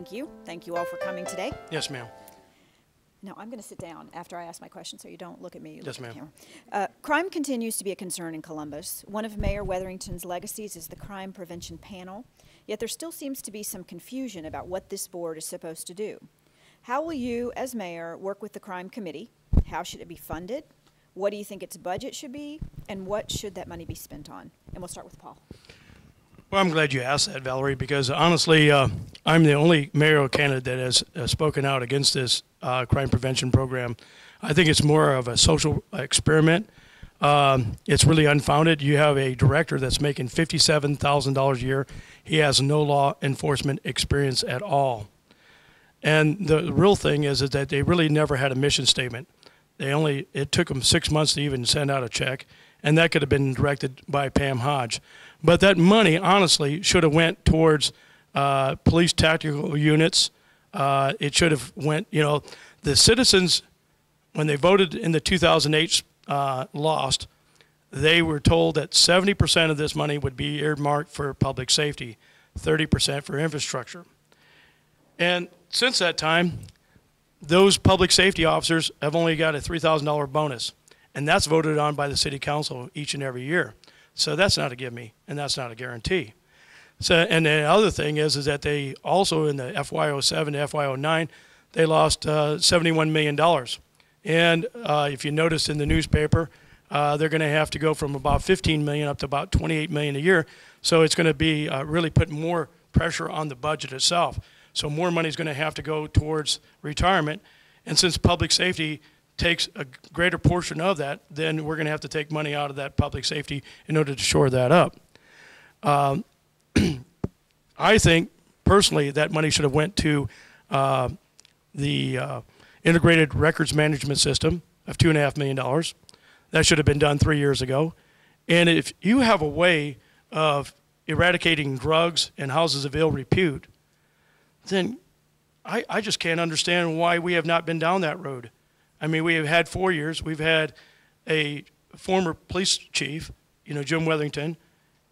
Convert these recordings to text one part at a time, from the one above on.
Thank you. Thank you all for coming today. Yes, ma'am. Now, I'm going to sit down after I ask my question so you don't look at me. Yes, ma'am. Crime continues to be a concern in Columbus. One of Mayor Wetherington's legacies is the Crime Prevention Panel, yet there still seems to be some confusion about what this board is supposed to do. How will you, as mayor, work with the Crime Committee? How should it be funded? What do you think its budget should be? And what should that money be spent on? And we'll start with Paul. Well, I'm glad you asked that, Valerie, because honestly, I'm the only mayoral candidate that has spoken out against this crime prevention program. I think it's more of a social experiment. It's really unfounded. You have a director that's making $57,000 a year. He has no law enforcement experience at all. And the real thing is that they really never had a mission statement. It took them 6 months to even send out a check, and that could have been directed by Pam Hodge. But that money, honestly, should have went towards police tactical units. It should have went, the citizens, when they voted in the 2008 lost, they were told that 70% of this money would be earmarked for public safety, 30% for infrastructure. And since that time, those public safety officers have only got a $3,000 bonus, and that's voted on by the city council each and every year. So that's not a give me, and that's not a guarantee. So, and the other thing is that they also in the FY07 to FY09, they lost $71 million. And if you notice in the newspaper, they're going to have to go from about 15 million up to about 28 million a year. So it's going to be really putting more pressure on the budget itself. So more money is going to have to go towards retirement. And since public safety takes a greater portion of that, then we're going to have to take money out of that public safety in order to shore that up. I think, personally, that money should have went to the integrated records management system of $2.5 million. That should have been done 3 years ago. And if you have a way of eradicating drugs and houses of ill repute, then I just can't understand why we have not been down that road. I mean, we have had 4 years. We've had a former police chief, Jim Wetherington,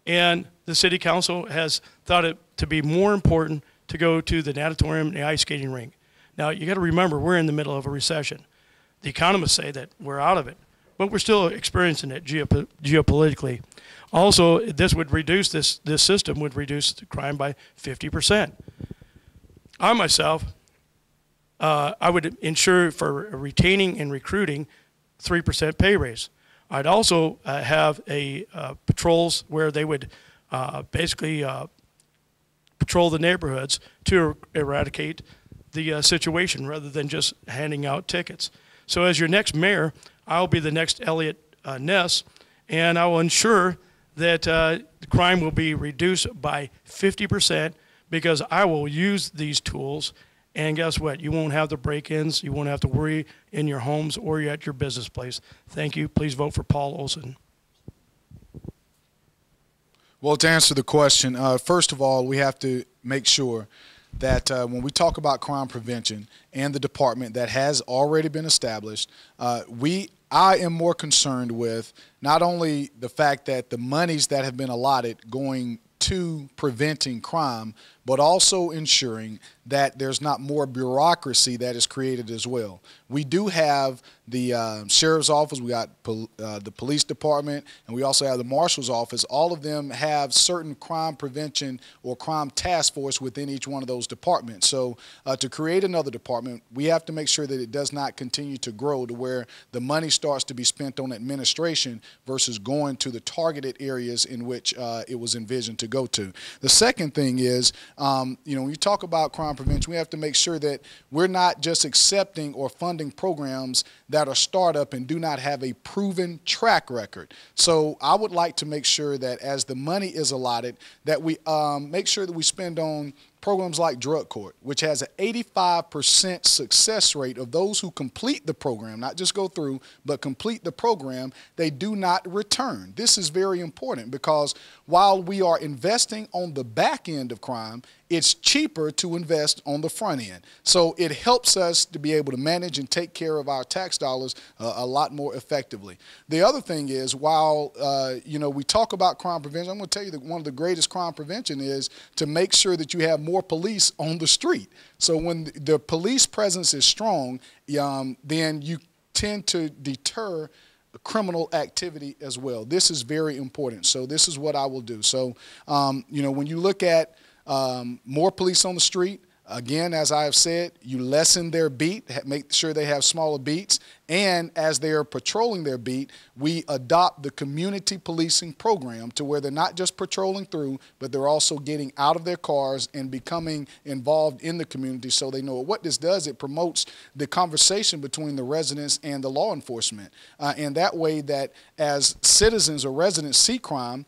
and the city council has thought it to be more important to go to the natatorium and the ice skating rink. Now, you got to remember, we're in the middle of a recession. The economists say that we're out of it, but we're still experiencing it geopolitically. Also, this system would reduce the crime by 50%. I myself, I would ensure for retaining and recruiting 3% pay raise. I'd also have patrols where they would basically patrol the neighborhoods to eradicate the situation rather than just handing out tickets. So as your next mayor, I'll be the next Elliot Ness, and I will ensure that the crime will be reduced by 50% because I will use these tools. And guess what? You won't have the break-ins. You won't have to worry in your homes or at your business place. Thank you. Please vote for Paul Olson. Well, to answer the question, first of all, we have to make sure that when we talk about crime prevention and the department that has already been established, I am more concerned with not only the fact that the monies that have been allotted going to preventing crime, but also ensuring that there's not more bureaucracy that is created as well. We do have the sheriff's office, we got the police department, and we also have the marshal's office. All of them have certain crime prevention or crime task force within each one of those departments. So to create another department, we have to make sure that it does not continue to grow to where the money starts to be spent on administration versus going to the targeted areas in which it was envisioned to go to. The second thing is, when you talk about crime prevention, we have to make sure that we're not just accepting or funding programs that are startup and do not have a proven track record. So I would like to make sure that as the money is allotted, that we make sure that we spend on programs like drug court, which has an 85% success rate of those who complete the program, not just go through, but complete the program, they do not return. This is very important because while we are investing on the back end of crime, it's cheaper to invest on the front end. So it helps us to be able to manage and take care of our tax dollars a lot more effectively. The other thing is, while you know, we talk about crime prevention, I'm going to tell you that one of the greatest crime prevention is to make sure that you have more police on the street. So when the police presence is strong, then you tend to deter criminal activity as well. This is very important. So this is what I will do. So, you know, when you look at more police on the street, again, as I have said, you lessen their beat, make sure they have smaller beats, and as they are patrolling their beat, we adopt the community policing program to where they're not just patrolling through, but they're also getting out of their cars and becoming involved in the community so they know it. What this does, it promotes the conversation between the residents and the law enforcement. And that way that as citizens or residents see crime,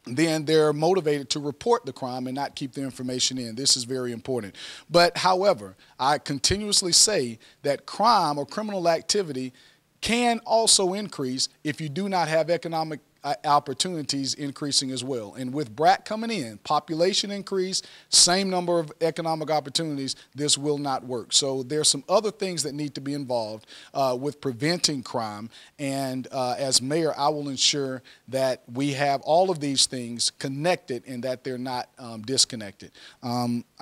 then they're motivated to report the crime and not keep the information in. This is very important. But however, I continuously say that crime or criminal activity can also increase if you do not have economic opportunities increasing as well. And with BRAC coming in, population increase, same number of economic opportunities, this will not work. So there's some other things that need to be involved with preventing crime. And as mayor, I will ensure that we have all of these things connected and that they're not disconnected.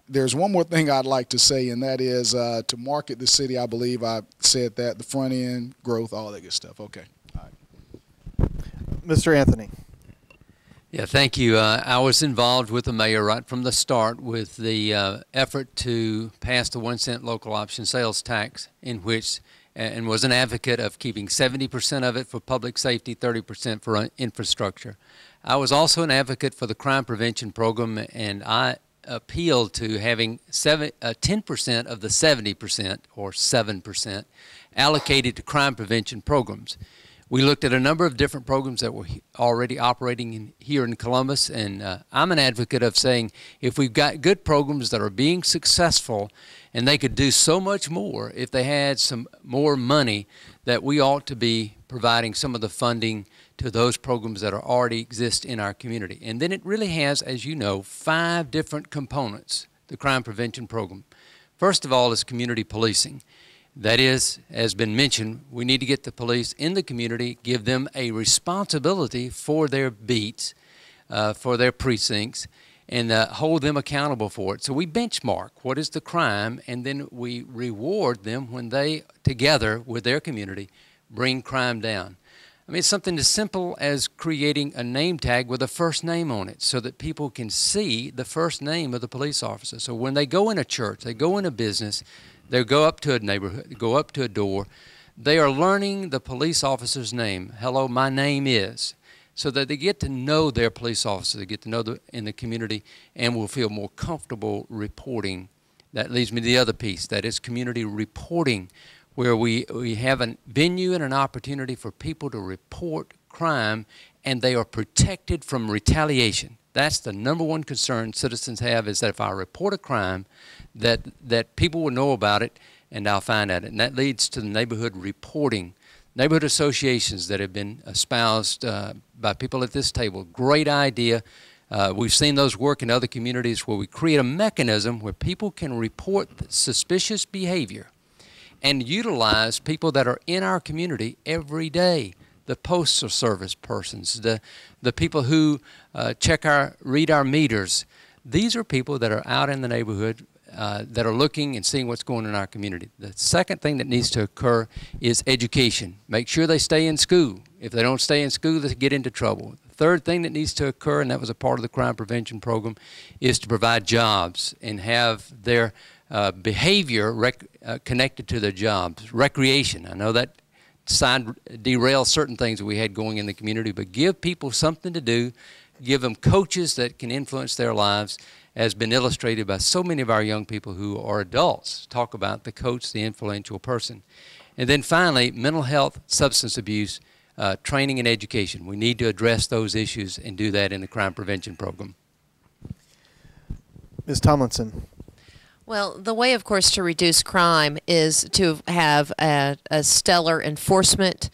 There's one more thing I'd like to say, and that is to market the city. I believe I said that, the front end, growth, all that good stuff. Okay. Mr. Anthony. Yeah, thank you. I was involved with the mayor right from the start with the effort to pass the 1 cent local option sales tax, in which and was an advocate of keeping 70% of it for public safety, 30% for infrastructure. I was also an advocate for the crime prevention program, and I appealed to having 10% of the 70%, or 7%, allocated to crime prevention programs. We looked at a number of different programs that were already operating here in Columbus, and I'm an advocate of saying if we've got good programs that are being successful, and they could do so much more if they had some more money, that we ought to be providing some of the funding to those programs that already exist in our community. And then it really has, as you know, 5 different components, the crime prevention program. First of all is community policing. That is, as been mentioned, we need to get the police in the community, give them a responsibility for their beats, for their precincts, and hold them accountable for it. So we benchmark what is the crime, and then we reward them when they, together with their community, bring crime down. I mean, it's something as simple as creating a name tag with a first name on it so that people can see the first name of the police officer. So when they go in a church, they go in a business, they go up to a neighborhood, go up to a door, they are learning the police officer's name. Hello, my name is. So that they get to know their police officer, they get to know them in the community, and will feel more comfortable reporting. That leads me to the other piece, that is community reporting, where we have a venue and an opportunity for people to report crime, and they are protected from retaliation. That's the #1 concern citizens have, is that if I report a crime, that people will know about it and I'll find out. And that leads to the neighborhood reporting. Neighborhood associations that have been espoused by people at this table, great idea. We've seen those work in other communities where we create a mechanism where people can report suspicious behavior and utilize people that are in our community every day. The postal service persons, the people who read our meters. These are people that are out in the neighborhood that are looking and seeing what's going on in our community. The second thing that needs to occur is education. Make sure they stay in school. If they don't stay in school, they get into trouble. The third thing that needs to occur, and that was a part of the crime prevention program, is to provide jobs and have their behavior connected to their jobs. Recreation. I know that derail certain things that we had going in the community, but give people something to do, give them coaches that can influence their lives, as been illustrated by so many of our young people who are adults, talk about the coach, the influential person. And then finally, mental health, substance abuse, training and education. We need to address those issues and do that in the crime prevention program. Ms. Tomlinson. Well, the way, of course, to reduce crime is to have a stellar enforcement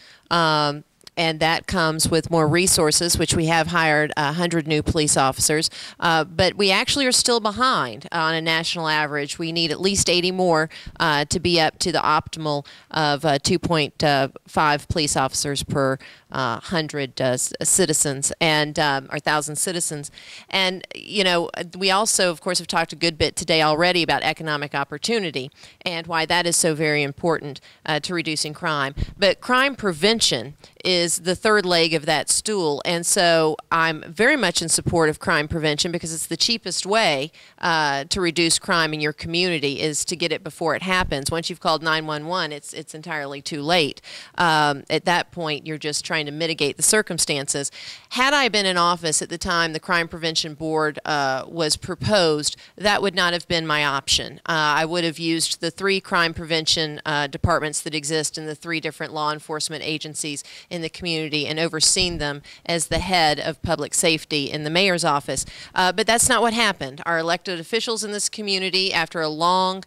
and that comes with more resources, which we have hired 100 new police officers. But we actually are still behind on a national average. We need at least 80 more to be up to the optimal of 2.5 police officers per 100 citizens and or 1,000 citizens. And you know, we also, of course, have talked a good bit today already about economic opportunity and why that is so very important to reducing crime. But crime prevention is the third leg of that stool, and so I'm very much in support of crime prevention because it's the cheapest way to reduce crime in your community is to get it before it happens. Once you've called 911, it's entirely too late. At that point, you're just trying to mitigate the circumstances. Had I been in office at the time the Crime Prevention Board was proposed, that would not have been my option. I would have used the 3 crime prevention departments that exist in the 3 different law enforcement agencies in the community and overseen them as the head of public safety in the mayor's office. But that's not what happened. Our elected officials in this community, after a long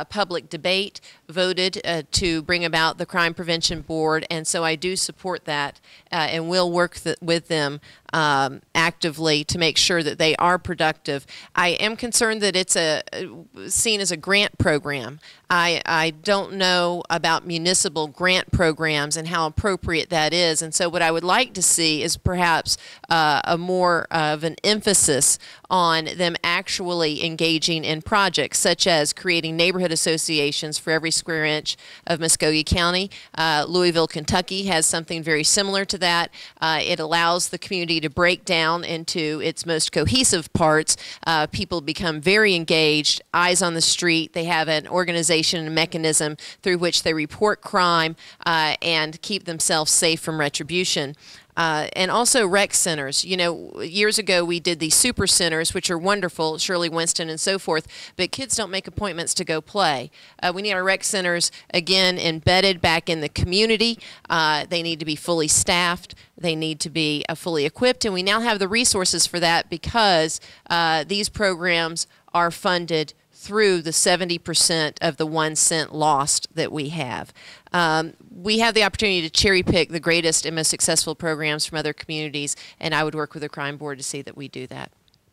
public debate, voted to bring about the Crime Prevention Board, and so I do support that and will work with them actively to make sure that they are productive. I am concerned that it's seen as a grant program. I don't know about municipal grant programs and how appropriate that is, and so what I would like to see is perhaps a more of an emphasis on them actually engaging in projects such as creating neighborhood associations for every square inch of Muskogee County. Louisville, Kentucky has something very similar to that. It allows the community to break down into its most cohesive parts. People become very engaged, eyes on the street. They have an organization and mechanism through which they report crime and keep themselves safe from retribution. And also rec centers. You know, years ago we did these super centers, which are wonderful, Shirley Winston and so forth, but kids don't make appointments to go play. We need our rec centers, again, embedded back in the community. They need to be fully staffed. They need to be fully equipped, and we now have the resources for that because these programs are funded through the 70% of the 1 cent lost that we have. We have the opportunity to cherry pick the greatest and most successful programs from other communities, and I would work with the crime board to see that we do that.